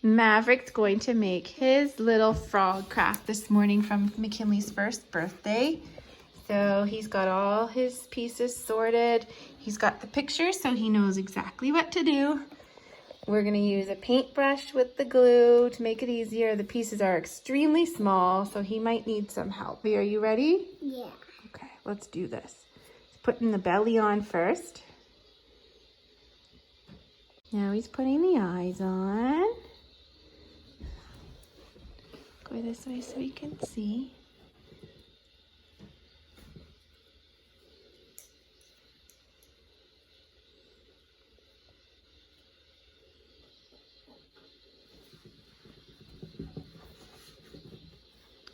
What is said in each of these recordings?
Maverick's going to make his little frog craft this morning from McKinley's first birthday. So he's got all his pieces sorted. He's got the pictures so he knows exactly what to do. We're gonna use a paintbrush with the glue to make it easier. The pieces are extremely small, so he might need some help. Are you ready? Yeah. Okay, let's do this. Putting the belly on first. Now he's putting the eyes on. Go this way so we can see.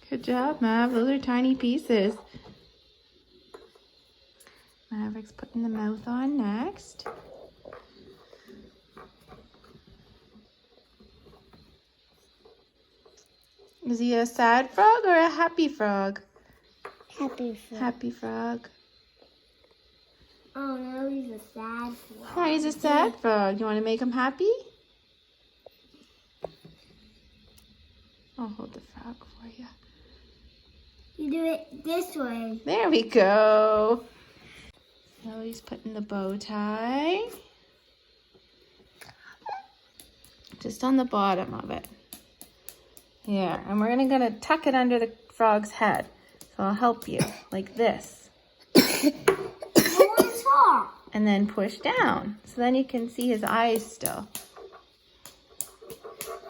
Good job, Mav. Those are tiny pieces. Maverick's putting the mouth on next. Is he a sad frog or a happy frog? Happy frog. Happy frog. Oh, no, he's a sad frog. Oh, he's a sad frog. You want to make him happy? I'll hold the frog for you. You do it this way. There we go. Now he's putting the bow tie. Just on the bottom of it. Yeah, and we're gonna tuck it under the frog's head. So I'll help you, like this. And then push down. So then you can see his eyes still.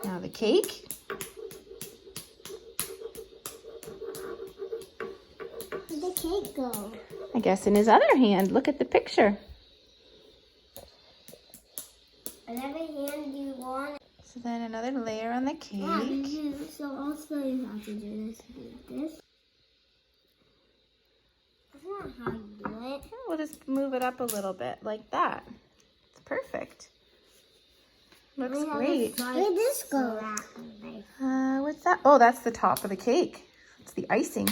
Now the cake. Where'd the cake go? I guess in his other hand. Look at the picture. Whatever hand you want. So then another layer on the cake. Yeah, so also you have to do this. Do this. That's not how you do it. We'll just move it up a little bit, like that. It's perfect. Looks great. Where'd this go? What's that? Oh, that's the top of the cake. It's the icing.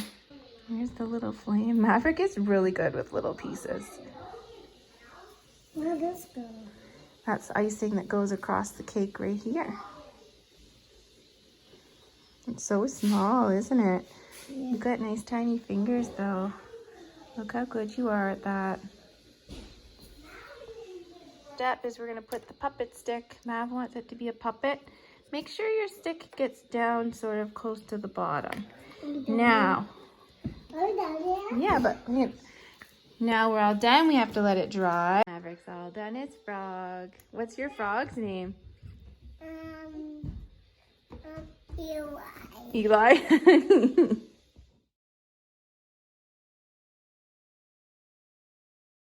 Here's the little flame. Maverick is really good with little pieces. Where'd this go? That's icing that goes across the cake right here. It's so small, isn't it? Yeah. You've got nice tiny fingers though. Look how good you are at that. Step is we're gonna put the puppet stick. Mav wants it to be a puppet. Make sure your stick gets down sort of close to the bottom. Now, yeah, but now we're all done. We have to let it dry. Maverick's all done his frog. What's your frog's name? Eli. Eli.